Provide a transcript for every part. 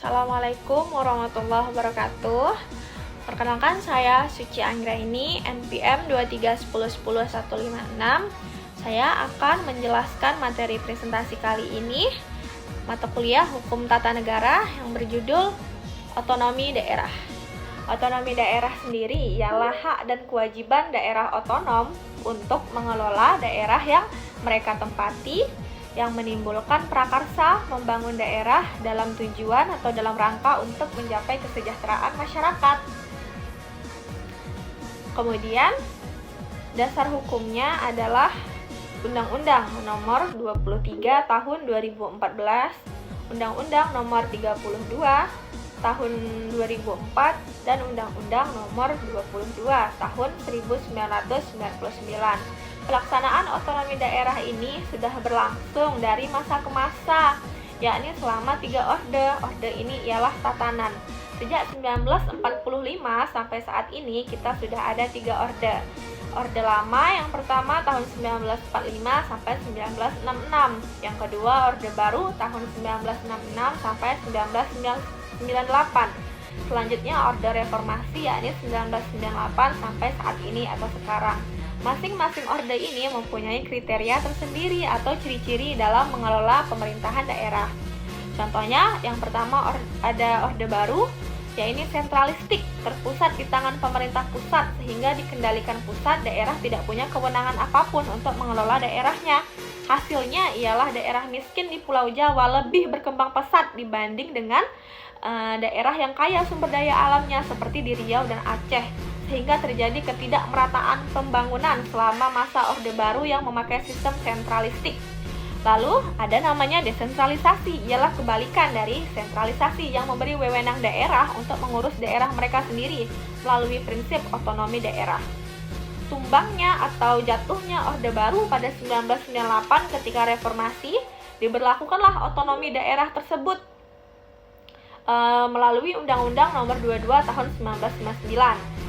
Assalamualaikum warahmatullahi wabarakatuh. Perkenalkan, saya Suci Anggraini, NPM 2310156. Saya akan menjelaskan materi presentasi kali ini, mata kuliah Hukum Tata Negara yang berjudul Otonomi Daerah. Otonomi daerah sendiri ialah hak dan kewajiban daerah otonom untuk mengelola daerah yang mereka tempati, yang menimbulkan prakarsa membangun daerah dalam tujuan atau dalam rangka untuk mencapai kesejahteraan masyarakat. Kemudian, dasar hukumnya adalah Undang-Undang Nomor 23 Tahun 2014, Undang-Undang Nomor 32 Tahun 2004, dan Undang-Undang Nomor 22 Tahun 1999. Pelaksanaan otonomi daerah ini sudah berlangsung dari masa ke masa, yakni selama 3 orde. Orde ini ialah tatanan. Sejak 1945 sampai saat ini kita sudah ada 3 orde. Orde lama yang pertama tahun 1945 sampai 1966. Yang kedua orde baru tahun 1966 sampai 1998. Selanjutnya orde reformasi yakni 1998 sampai saat ini atau sekarang. Masing-masing orde ini mempunyai kriteria tersendiri atau ciri-ciri dalam mengelola pemerintahan daerah. Contohnya, yang pertama ada orde baru, yaitu sentralistik, terpusat di tangan pemerintah pusat sehingga dikendalikan pusat, daerah tidak punya kewenangan apapun untuk mengelola daerahnya. Hasilnya ialah daerah miskin di Pulau Jawa lebih berkembang pesat dibanding dengan daerah yang kaya sumber daya alamnya seperti di Riau dan Aceh, sehingga terjadi ketidakmerataan pembangunan selama masa Orde Baru yang memakai sistem sentralistik. Lalu ada namanya desentralisasi, ialah kebalikan dari sentralisasi yang memberi wewenang daerah untuk mengurus daerah mereka sendiri melalui prinsip otonomi daerah. Tumbangnya atau jatuhnya Orde Baru pada 1998 ketika reformasi, diberlakukanlah otonomi daerah tersebut melalui Undang-Undang Nomor 22 Tahun 1999,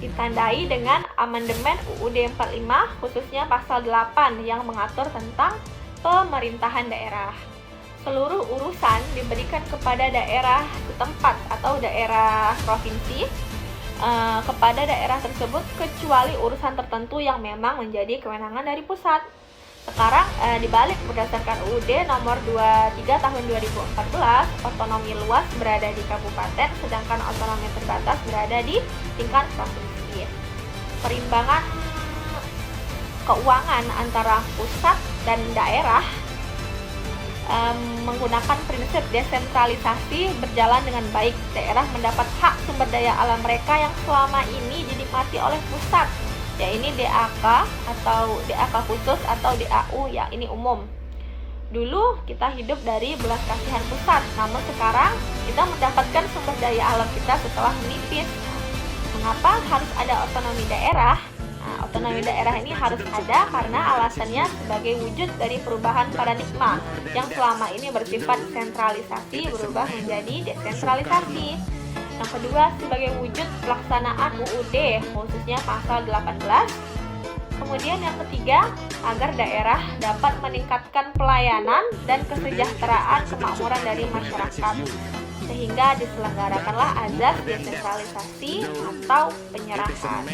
ditandai dengan amandemen UUD 45 khususnya pasal 8 yang mengatur tentang pemerintahan daerah. Seluruh urusan diberikan kepada daerah setempat atau daerah provinsi kepada daerah tersebut kecuali urusan tertentu yang memang menjadi kewenangan dari pusat. Sekarang dibalik berdasarkan UUD Nomor 23 Tahun 2014, otonomi luas berada di kabupaten sedangkan otonomi terbatas berada di tingkat provinsi. Perimbangan keuangan antara pusat dan daerah menggunakan prinsip desentralisasi berjalan dengan baik. Daerah mendapat hak sumber daya alam mereka yang selama ini dinikmati oleh pusat, yaitu DAK atau DAK khusus atau DAU, ya ini umum. Dulu kita hidup dari belas kasihan pusat, namun sekarang kita mendapatkan sumber daya alam kita setelah menipis. Mengapa harus ada otonomi daerah? Nah, otonomi daerah ini harus ada karena alasannya sebagai wujud dari perubahan paradigma yang selama ini bersifat sentralisasi berubah menjadi desentralisasi. Yang kedua, sebagai wujud pelaksanaan UUD, khususnya pasal 18. Kemudian yang ketiga, agar daerah dapat meningkatkan pelayanan dan kesejahteraan kemakmuran dari masyarakat, sehingga diselenggarakanlah azas desentralisasi atau penyerahan.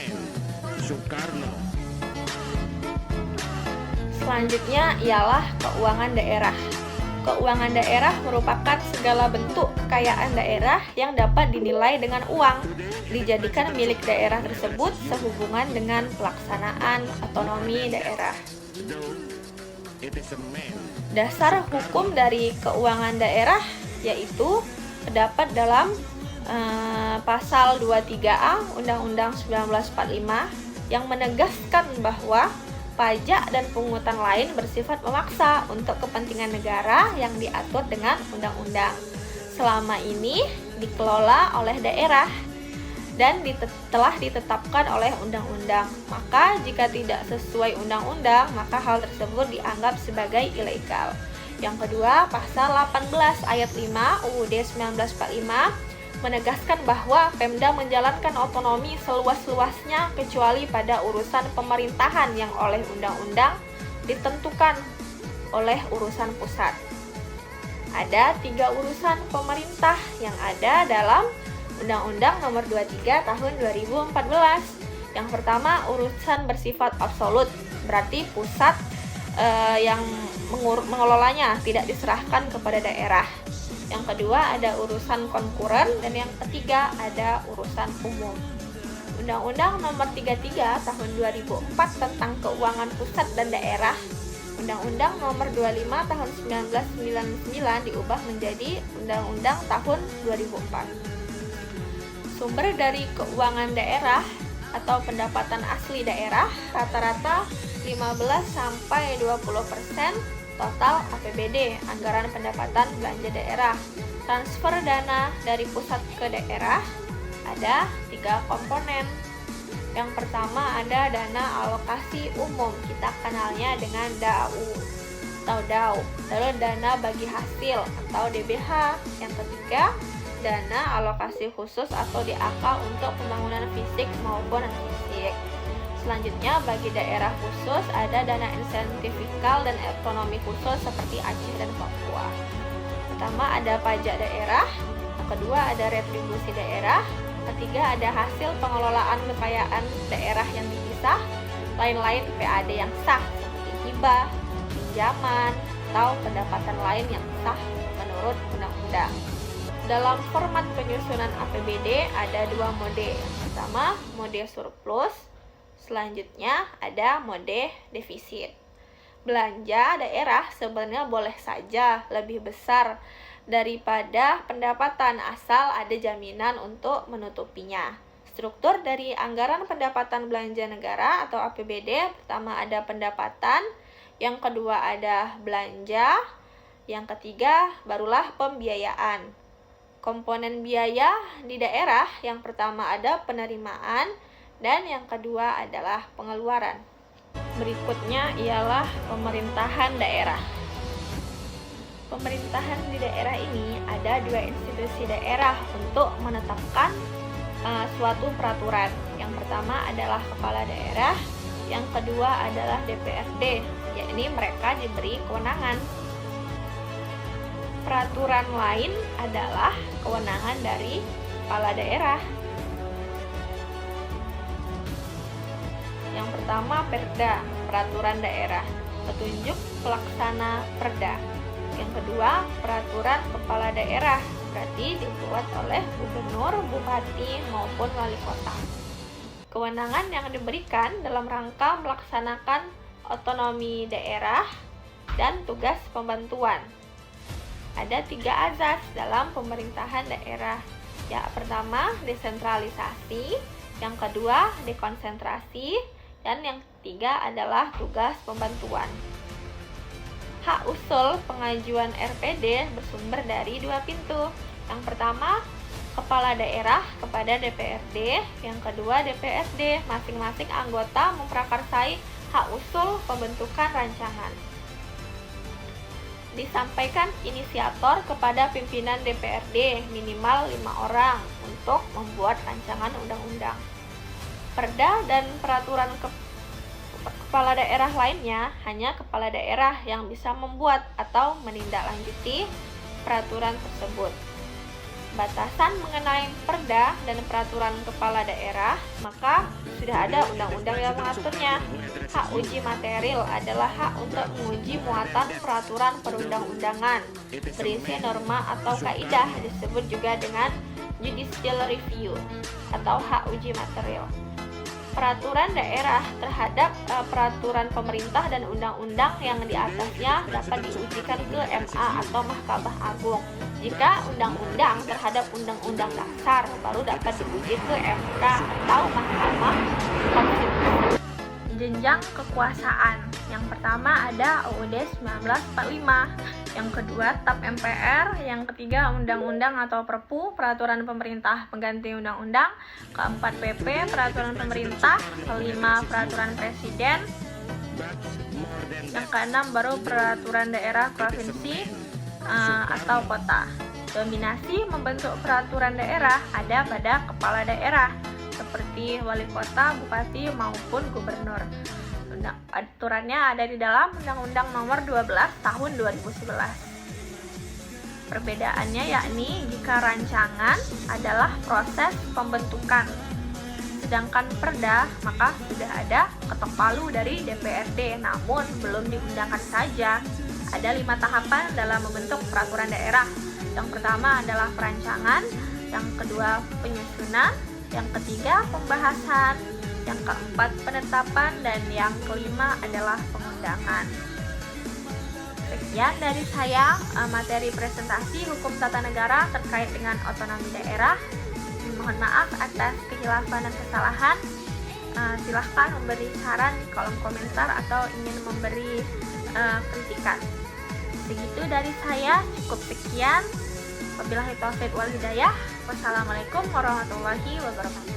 Selanjutnya ialah keuangan daerah. Keuangan daerah merupakan segala bentuk kekayaan daerah yang dapat dinilai dengan uang, dijadikan milik daerah tersebut sehubungan dengan pelaksanaan otonomi daerah. Dasar hukum dari keuangan daerah yaitu terdapat dalam pasal 23A Undang-Undang 1945 yang menegaskan bahwa pajak dan pungutan lain bersifat memaksa untuk kepentingan negara yang diatur dengan undang-undang. Selama ini dikelola oleh daerah dan telah ditetapkan oleh undang-undang. Maka jika tidak sesuai undang-undang, maka hal tersebut dianggap sebagai ilegal. Yang kedua, pasal 18 ayat 5 UUD 1945 menegaskan bahwa Pemda menjalankan otonomi seluas-luasnya kecuali pada urusan pemerintahan yang oleh undang-undang ditentukan oleh urusan pusat. ada 3 urusan pemerintah yang ada dalam Undang-Undang Nomor 23 Tahun 2014. Yang pertama, urusan bersifat absolut, berarti pusat yang mengelolanya, tidak diserahkan kepada daerah. Yang kedua, ada urusan konkuren, dan yang ketiga ada urusan umum. Undang-Undang Nomor 33 Tahun 2004 tentang keuangan pusat dan daerah, Undang-Undang Nomor 25 Tahun 1999 diubah menjadi Undang-Undang Tahun 2004. Sumber dari keuangan daerah atau pendapatan asli daerah rata-rata 15-20% total APBD, anggaran pendapatan belanja daerah. Transfer dana dari pusat ke daerah ada 3 komponen. Yang pertama ada dana alokasi umum, kita kenalnya dengan DAU atau DAU. Lalu dana bagi hasil atau DBH. Yang ketiga, dana alokasi khusus atau DAK untuk pembangunan fisik maupun non-fisik. Selanjutnya, bagi daerah khusus ada dana insentif fiskal dan ekonomi khusus seperti Aceh dan Papua. Pertama ada pajak daerah, yang kedua ada retribusi daerah, ketiga ada hasil pengelolaan kekayaan daerah yang dipisah, lain-lain PAD yang sah seperti hibah, pinjaman, atau pendapatan lain yang sah menurut undang-undang. Dalam format penyusunan APBD ada 2 mode. Yang pertama, mode surplus, selanjutnya ada mode defisit. Belanja daerah sebenarnya boleh saja lebih besar daripada pendapatan asal ada jaminan untuk menutupinya. Struktur dari anggaran pendapatan belanja negara atau APBD, pertama ada pendapatan, yang kedua ada belanja, yang ketiga barulah pembiayaan. Komponen biaya di daerah, yang pertama ada penerimaan dan yang kedua adalah pengeluaran. Berikutnya ialah pemerintahan daerah. Pemerintahan di daerah ini ada 2 institusi daerah untuk menetapkan suatu peraturan. Yang pertama adalah kepala daerah, yang kedua adalah DPRD, yakni mereka diberi kewenangan. Peraturan lain adalah kewenangan dari kepala daerah. Yang pertama, Perda, peraturan daerah, petunjuk pelaksana Perda. Yang kedua, peraturan kepala daerah, berarti dibuat oleh gubernur, bupati, maupun wali kota. Kewenangan yang diberikan dalam rangka melaksanakan otonomi daerah dan tugas pembantuan. Ada 3 azas dalam pemerintahan daerah. Yang pertama, desentralisasi, yang kedua, dekonsentrasi, dan yang ketiga adalah tugas pembantuan. Hak usul pengajuan RPD bersumber dari 2 pintu. Yang pertama, kepala daerah kepada DPRD, yang kedua DPRD. Masing-masing anggota memprakarsai hak usul pembentukan rancangan. Disampaikan inisiator kepada pimpinan DPRD minimal 5 orang untuk membuat rancangan undang-undang. Perda dan peraturan kepala daerah lainnya, hanya kepala daerah yang bisa membuat atau menindaklanjuti peraturan tersebut. Batasan mengenai perda dan peraturan kepala daerah, maka sudah ada undang-undang yang mengaturnya. Hak uji material adalah hak untuk menguji muatan peraturan perundang-undangan berisi norma atau kaidah, disebut juga dengan judicial review atau hak uji material. Peraturan daerah terhadap peraturan pemerintah dan undang-undang yang di atasnya dapat diujikan ke MA atau Mahkamah Agung. Jika undang-undang terhadap undang-undang dasar baru dapat diuji ke MK atau Mahkamah Konstitusi. Jenjang kekuasaan. Yang pertama ada UUD 1945, yang kedua TAP MPR, yang ketiga Undang-Undang atau Perpu, peraturan pemerintah pengganti undang-undang, keempat PP, peraturan pemerintah, kelima peraturan presiden, yang keenam baru peraturan daerah provinsi atau kota. Dominasi membentuk peraturan daerah ada pada kepala daerah seperti wali kota, bupati, maupun gubernur. Aturannya ada di dalam Undang-Undang Nomor 12 Tahun 2011. Perbedaannya yakni jika rancangan adalah proses pembentukan, sedangkan perda maka sudah ada ketok palu dari DPRD, namun belum diundangkan saja. Ada 5 tahapan dalam membentuk peraturan daerah. Yang pertama adalah perancangan, yang kedua penyusunan, yang ketiga pembahasan, yang keempat penetapan, dan yang kelima adalah pengundangan. Sekian dari saya materi presentasi hukum tata negara terkait dengan otonomi daerah. Mohon maaf atas kehilafan dan kesalahan. Silahkan memberi saran di kolom komentar atau ingin memberi kritikan. Segitu dari saya, cukup sekian. Wabillahi taufiq wal hidayah. Wassalamualaikum warahmatullahi wabarakatuh.